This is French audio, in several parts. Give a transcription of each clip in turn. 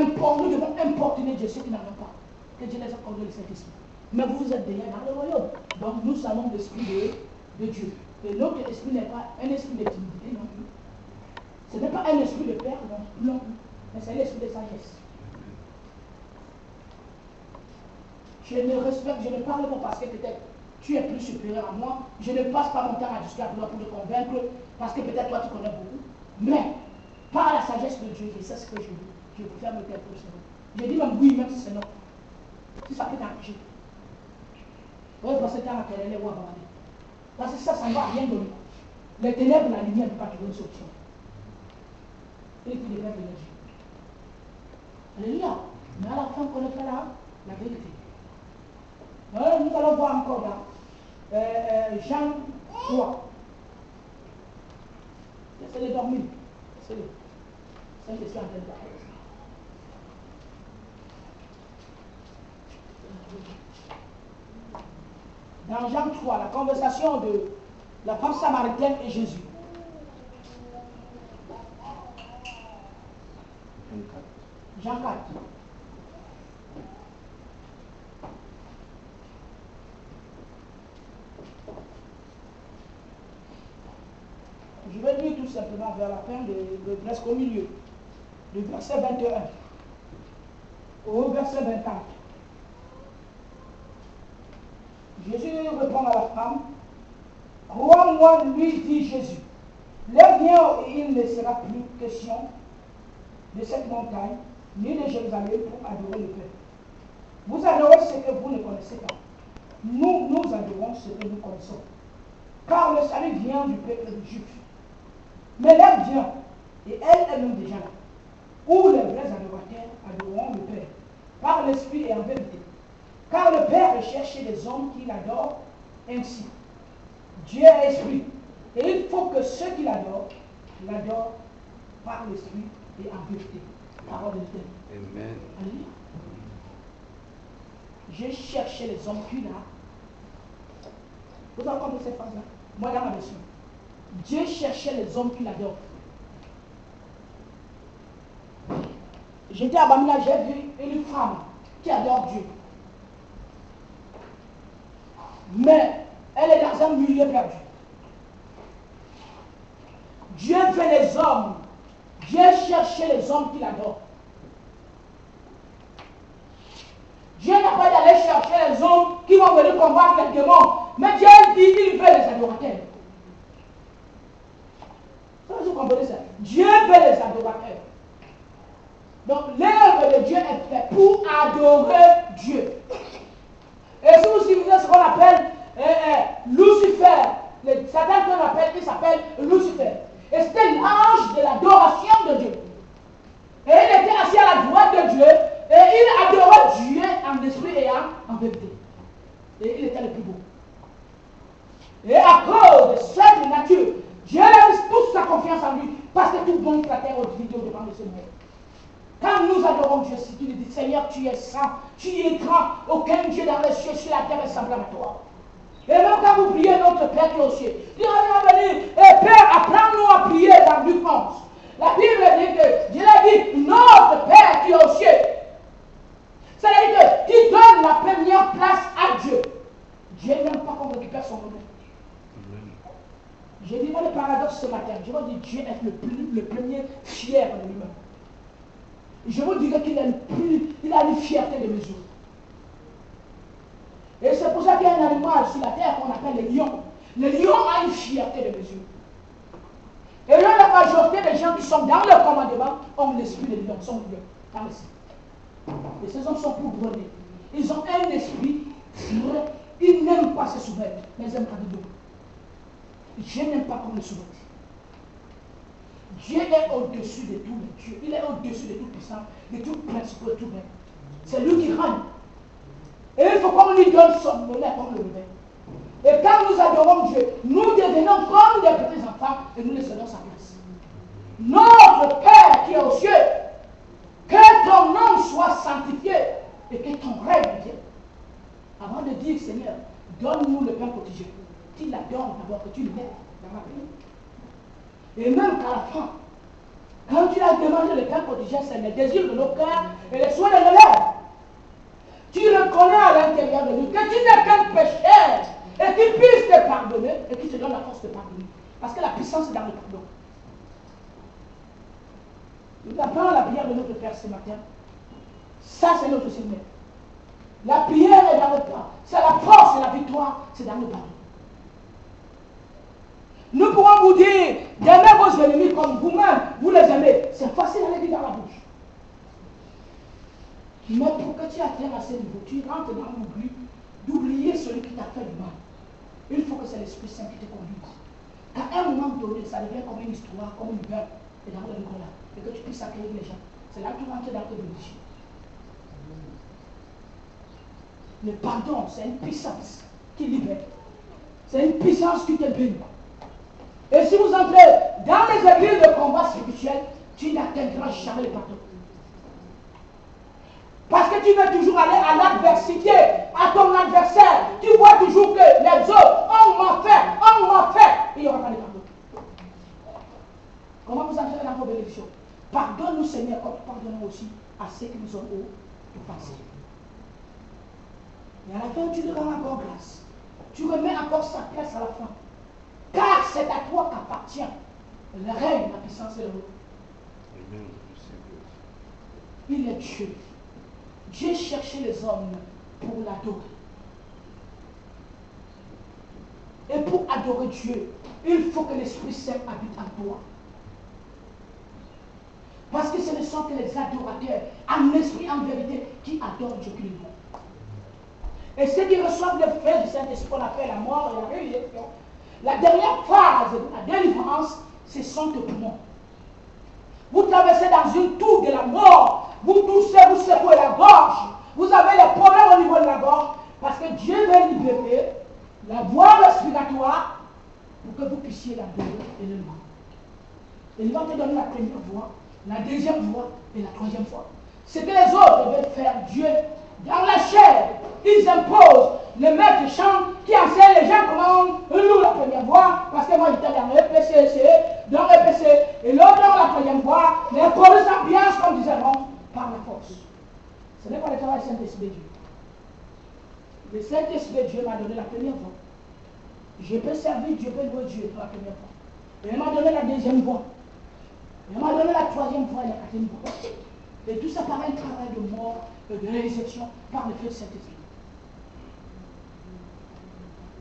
nous devons importuner Dieu, ceux qui n'en ont pas. Que Dieu les accorde le Saint-Esprit. Mais vous êtes déjà dans le royaume. Donc nous avons l'esprit de Dieu. Et notre esprit n'est pas un esprit de timidité non plus. Ce n'est pas un esprit de peur non plus. Mais c'est l'esprit de sagesse. Je ne respecte, je ne parle pas parce que peut-être tu es plus supérieur à moi. Je ne passe pas mon temps à discuter avec toi pour te convaincre parce que peut-être toi tu connais beaucoup. Mais par la sagesse de Dieu, je sais ce que je veux. Je préfère me taire pour cela. Je dis même oui, même si c'est non. Si ça peut t'empêcher. Oui, parce que tu as la télé, ou abandonné. Parce que ça ne va rien donner. Les ténèbres, la lumière ne peut pas trouver une solution. Et puis les verres de l'énergie. Alléluia. Mais à la fin, on connaîtra la vérité. Nous allons voir encore là. Jean 3. Laissez-les dormir. Laissez-les. Saint-Esprit en train de parler. Dans Jean 3, la conversation de la femme samaritaine et Jésus. Jean 4. Je vais lire tout simplement vers la fin, presque au milieu, du verset 21 au verset 24. Jésus répond à la femme, crois-moi, lui dit Jésus, lève-viens et il ne sera plus question de cette montagne, ni de Jérusalem pour adorer le Père. Vous adorez ce que vous ne connaissez pas. Nous adorons ce que nous connaissons. Car le salut vient du peuple juif. Mais l'heure vient, et elle est même déjà là, où les vrais adorateurs adoreront le Père, par l'Esprit et en vérité. Car le Père recherche des hommes qui l'adorent ainsi. Dieu est esprit, et il faut que ceux qui l'adorent par l'Esprit et en vérité. Parole de Dieu. Amen. Alléluia. J'ai cherché les hommes qui l'adorent. Vous avez compris cette phrase-là? Moi, dans ma version. Dieu cherchait les hommes qui l'adorent. J'étais à Bamila, j'ai vu une femme qui adore Dieu. Mais elle est dans un milieu perdu. Dieu veut les hommes. Dieu cherchait les hommes qui l'adorent. Dieu n'a pas d'aller chercher les hommes qui vont venir combattre les démons. Mais Dieu dit qu'il veut les adorateurs. Vous comprenez ça? Dieu veut les adorateurs. Donc l'œuvre de Dieu est faite pour adorer Dieu. Et si vous suivez ce qu'on appelle Lucifer, Satan qu'on appelle, il s'appelle Lucifer. Et c'était l'ange de l'adoration de Dieu. Et il était assis à la droite de Dieu, et il adorait Dieu en esprit et en vérité. Et il était le plus beau. Et à cause de cette nature, Dieu a mis toute sa confiance en lui, parce que tout bon la terre au vidéo devant le Seigneur. Quand nous adorons Dieu, si tu lui dis, Seigneur, tu es saint, tu es grand, aucun Dieu dans les cieux, sur la terre est semblable à toi. Et même quand vous priez notre Père qui est aux cieux, Dieu va venir, et Père, apprends-nous à prier dans Luc 11. La Bible dit que Dieu a dit, notre Père qui est aux cieux. C'est-à-dire que tu donnes la première place à Dieu. Dieu n'aime pas qu'on récupère son honneur. J'ai dit, moi, le paradoxe ce matin, je vous dis, Dieu est le premier fier de lui-même. Je vous dirais qu'il a une fierté de mesure. Et c'est pour ça qu'il y a un animal sur la terre qu'on appelle le lion. Le lion a une fierté de mesure. Et là, la majorité des gens qui sont dans le commandement ont l'esprit de lion, sont lions, dans le ciel. Et ces hommes sont pour brûler. Ils ont un esprit vrai. Ils n'aiment pas se soumettre, mais ils aiment quand ils doivent. Dieu n'aime pas qu'on le soumette. Dieu est au-dessus de tous les dieux. Il est au-dessus de tout puissant, de tout principe, de tout bien. C'est lui qui règne. Et il faut qu'on lui donne son honneur comme le réveil. Et quand nous adorons Dieu, nous devenons comme des petits enfants et nous les cédons sa place. Notre Père qui est aux cieux, que ton nom soit sanctifié et que ton règne vienne. Avant de dire, Seigneur, donne-nous le pain quotidien. Tu la donnes d'abord, que tu le mets dans ma vie. Et même qu'à la fin, Quand tu as demandé le Père prodigal, c'est le désir de nos cœurs et les soins de nos lèvres. Tu reconnais à l'intérieur de nous que tu n'es qu'un pécheur et qu'il puisse te pardonner et qu'il te donne la force de pardonner. Parce que la puissance est dans le pardon. Nous apprenons la prière de notre Père ce matin. Ça, c'est notre Seigneur. La prière est dans le pardon. C'est la force et la victoire, c'est dans le pardon. Nous pourrons vous dire, aimez vos ennemis comme vous-même, vous les aimez. C'est facile à les dire dans la bouche. Mais pour que tu atteignes à ce niveau, tu rentres dans l'oubli, d'oublier celui qui t'a fait du mal. Il faut que c'est l'Esprit Saint qui te conduise. À un moment donné, ça devient comme une histoire, comme une gueule, et dans le Nicolas, et que tu puisses accueillir les gens. C'est là que tu rentres dans tes bénédictions. Le pardon, c'est une puissance qui libère. C'est une puissance qui te bénit. Et si vous entrez dans les églises de combat spirituel, tu n'atteindras jamais le pardon. Parce que tu veux toujours aller à l'adversité, à ton adversaire. Tu vois toujours que les autres, on m'a fait. Il n'y aura pas de pardon. Comment vous entrez dans vos bénédictions? Pardonne-nous, Seigneur, comme pardonnons aussi à ceux qui nous ont offensés. Et à la fin, tu te rends encore grâce. Tu remets encore sa place à la fin. Car c'est à toi qu'appartient le règne, la puissance et le rôle. Il est Dieu. Dieu cherchait les hommes pour l'adorer. Et pour adorer Dieu, il faut que l'Esprit Saint habite en toi. Parce que ce ne sont que les adorateurs, en esprit, en vérité, qui adorent Dieu qui le voit. Et ceux qui reçoivent le feu du Saint-Esprit, qu'on appelle la mort et la résurrection, la dernière phase de la délivrance, ce sont tes poumons. Vous traversez dans une tour de la mort, vous toussez, vous secouez la gorge, vous avez des problèmes au niveau de la gorge, parce que Dieu veut libérer la voie respiratoire pour que vous puissiez l'adorer et le louer. Et il va te donner la première voie, la deuxième voie et la troisième voie. Ce que les autres veulent faire, Dieu, dans la chair, ils imposent le maître chant qui enseigne les gens comment on loue la première voie, parce que moi j'étais dans le EPCC, dans le EPC, et l'autre dans la troisième voie, les chorus ambiance, comme disait Ron, par la force. Ce n'est pas le travail du Saint-Esprit de Dieu. Le Saint-Esprit de Dieu m'a donné la première voie. Je peux servir Dieu, je peux louer Dieu pour la première fois. Et il m'a donné la deuxième voie. Il m'a donné la troisième voie et la quatrième voie. Et tout ça par un travail de mort, de résurrection, par le fait de Saint-Esprit.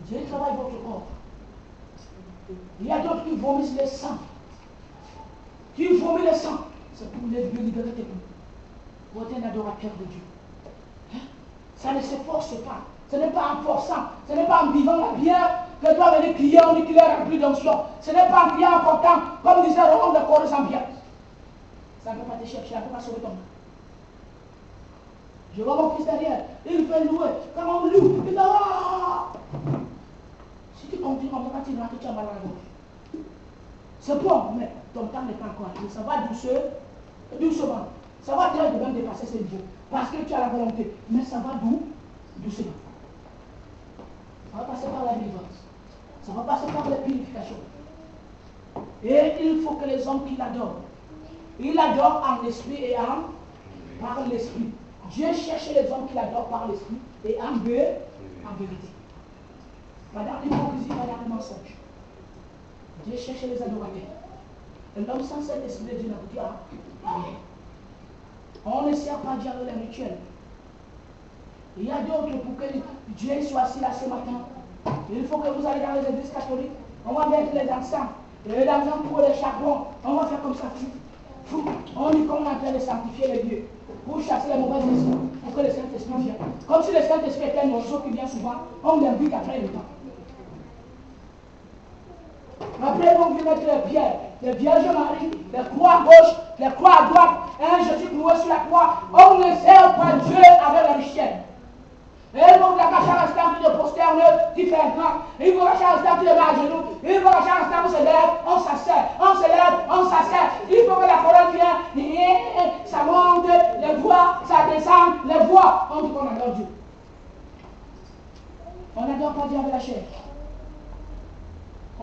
Dieu travaille votre corps. Il y a d'autres qui vomissent le sang. Qui vomissent le sang. C'est pour les libérer tes poumons. Vous êtes un adorateur de Dieu. Hein? Ça ne se force pas. Ce n'est pas en forçant. Ce n'est pas en buvant la bière que tu dois venir crier, on dit qu'il est rempli d'onction. Ce n'est pas en criant en portant, comme disait Roland de Corée sans bière. Ça ne peut pas te chercher, ça ne peut pas sauver ton âme. Je vois mon fils derrière, il fait louer. Quand on loue, il dit ah! Si tu continues comme ça, tu rentres, tu as mal à la gauche. C'est bon, mais ton temps n'est pas encore arrivé. Ça va doucement. Ça va très bien dépasser ce niveau. Parce que tu as la volonté. Mais ça va doucement. Ça va passer par la délivrance. Ça va passer par la purification. Et il faut que les hommes qui l'adorent, ils l'adorent en esprit et par l'esprit. Dieu cherche les hommes qui l'adorent par l'esprit et en vérité. Pas dans l'hypocrisie, pas dans le mensonge. Dieu cherche les adorateurs. Et l'homme sans cet esprit de Dieu n'aboutira à rien. On ne sert pas Dieu avec les rituels. Il y a d'autres pour que Dieu soit assis là ce matin. Il faut que vous allez dans les églises catholiques. On va mettre les encens. Et les encens pour les charbons. On va faire comme ça. On dit qu'on est en train de sanctifier les lieux. Pour chasser les mauvaises esprits. Pour que le Saint-Esprit vienne. Comme si le Saint-Esprit était un oiseau qui vient souvent. On l'invite après le temps. Après, on vient mettre les pierres, les Vierges Marie, les croix à gauche, les croix à droite, un Jésus cloué sur la croix. On ne sert pas Dieu avec la richesse. Et il faut que la cache reste en train de posterne, qui fait un grand. Il faut que la cache reste en train de mettre à genoux. Il faut que la cache reste en train de se lève, on s'assert, on se lève, on s'assert. Il faut que la colonne vienne, ça monte, les voix, ça descend, les voix. On dit qu'on adore Dieu. On n'adore pas Dieu avec la chair.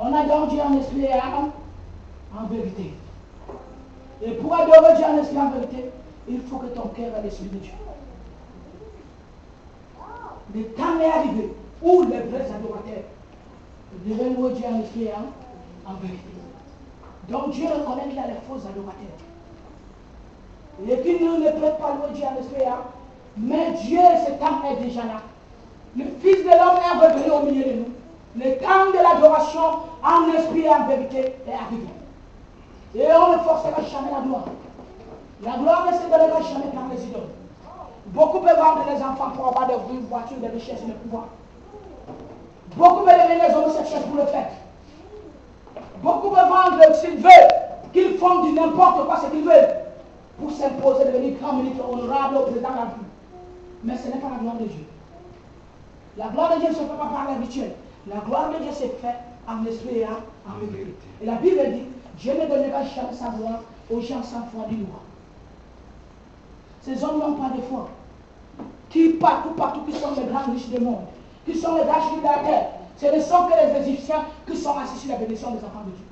On adore Dieu en esprit et en vérité. Et pour adorer Dieu en esprit en vérité, il faut que ton cœur ait l'esprit de Dieu. Le temps est arrivé où les vrais adorateurs devaient louer Dieu en esprit en vérité. Donc Dieu reconnaît qu'il y a les faux adorateurs. Et qu'ils ne peuvent pas louer Dieu en esprit, mais Dieu, ce temps est déjà là. Le Fils de l'homme est revenu au milieu de nous. Le temps de l'adoration en esprit et en vérité est arrivé. Et on ne forcera jamais la gloire. La gloire ne se donnera jamais par les idoles. Beaucoup peuvent vendre les enfants pour avoir des voitures, des richesses et des pouvoirs. Beaucoup peuvent devenir les homosexuels pour le faire. Beaucoup peuvent vendre s'ils veulent, qu'ils font du n'importe quoi ce qu'ils veulent, pour s'imposer, devenir grand ministre honorable au président de la République. Mais ce n'est pas la gloire de Dieu. La gloire de Dieu ne se fait pas par les rituels. La gloire de Dieu se fait en esprit et en vérité. Et la Bible dit, Dieu ne donnera jamais sa gloire aux gens sans foi ni loi. Ces hommes n'ont pas de foi. Qui partout, qui sont les grands riches du monde, qui sont les grands riches de la terre, ce ne sont que les Égyptiens qui sont assis sur la bénédiction des enfants de Dieu.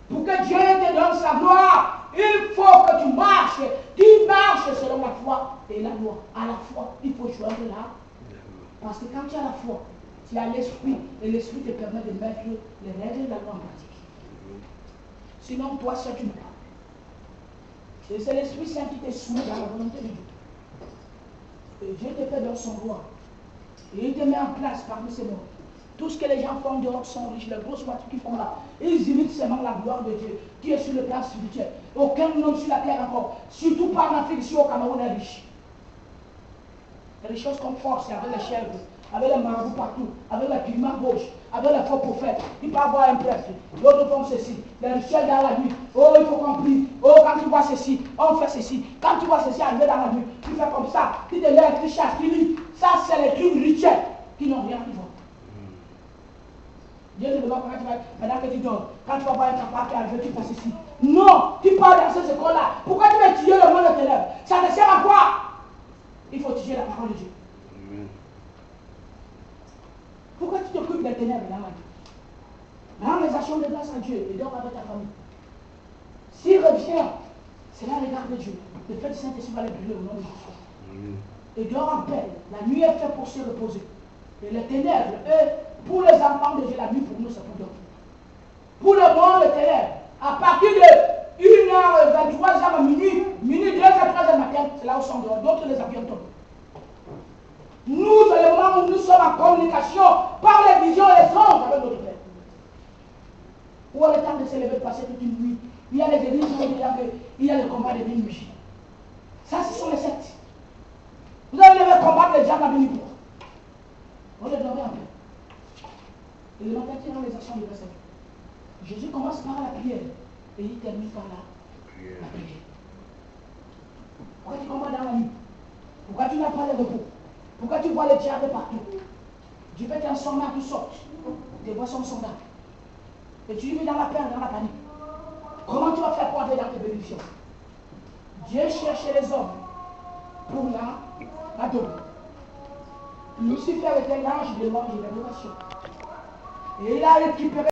Pour que Dieu te donne sa gloire, il faut que tu marches selon la foi et la loi. À la foi, il faut joindre là. Parce que quand tu as la foi, tu as l'esprit, et l'esprit te permet de mettre les règles de la loi en pratique. Sinon, toi seul, tu ne peux pas. Et c'est l'Esprit Saint qui te soumet dans la volonté de Dieu. Et Dieu te fait dans son roi. Et il te met en place parmi ces morts. Tout ce que les gens font dehors sont riches, les grosses voitures qu'ils font là, ils imitent seulement la gloire de Dieu, qui est sur le plan spirituel. Aucun homme sur la terre encore, surtout pas en Afrique, ici au Cameroun, est riche. Il y a des choses qu'on force avec les chèvres, avec les marabouts partout, avec les pigments gauche, avec les faux prophètes. Il peut avoir un prêtre, l'autre font ceci, les rituels dans la nuit. Oh, il faut qu'on prie. Oh, quand tu vois ceci, on fait ceci. Quand tu vois ceci arriver dans la nuit, tu fais comme ça, tu te lèves, tu chasses, tu lis. Ça, c'est les trucs rituels qui n'ont rien à voir. Dieu te demande quand tu vas, maintenant que tu dors, quand tu vas voir un papa qui arrive, tu fais ceci. Non, tu pars dans ces écoles-là. Pourquoi tu veux tuer le monde de tes lèvres? Ça te sert à quoi? Il faut tuer la parole de Dieu. Pourquoi tu t'occupes des ténèbres dans la vie? Rends les actions de grâce à Dieu et dors avec ta famille. S'il revient, c'est là le regard de Dieu. Le fait du Saint-Esprit va les brûler au nom de Jésus. Et dors en paix. La nuit est faite pour se reposer. Et les ténèbres, eux, pour les enfants de Dieu, la nuit pour nous, c'est pour dormir. Pour le monde, les ténèbres, à partir de 1h, 23h, minuit, 2h, 3h matin, c'est là où sont dehors. D'autres les avions tombent. Nous, c'est le moment où nous sommes en communication par les visions et les songes avec notre Père. Où est le temps de se lever, de passer toute une nuit? Il y a les églises qui disent qu'il y a le combat de minuit. Ça, ce sont les sectes. Vous allez lever combattre les diables à minuit. On les dormir en paix. Et le matin, tirant les actions de grâce à Dieu. Jésus commence par la prière et il termine par la prière. Pourquoi tu combats dans la nuit? Pourquoi tu n'as pas de repos? Pourquoi tu vois les diables partout? Dieu fait qu'un soldat qui sorte. Tes voix sont soldats. Et tu vis dans la peur, dans la panique. Comment tu vas faire pour entrer dans tes bénédictions? Dieu cherchait les hommes pour l'adorer. Lucifer était l'ange de l'ange de l'adoration. Et il a récupéré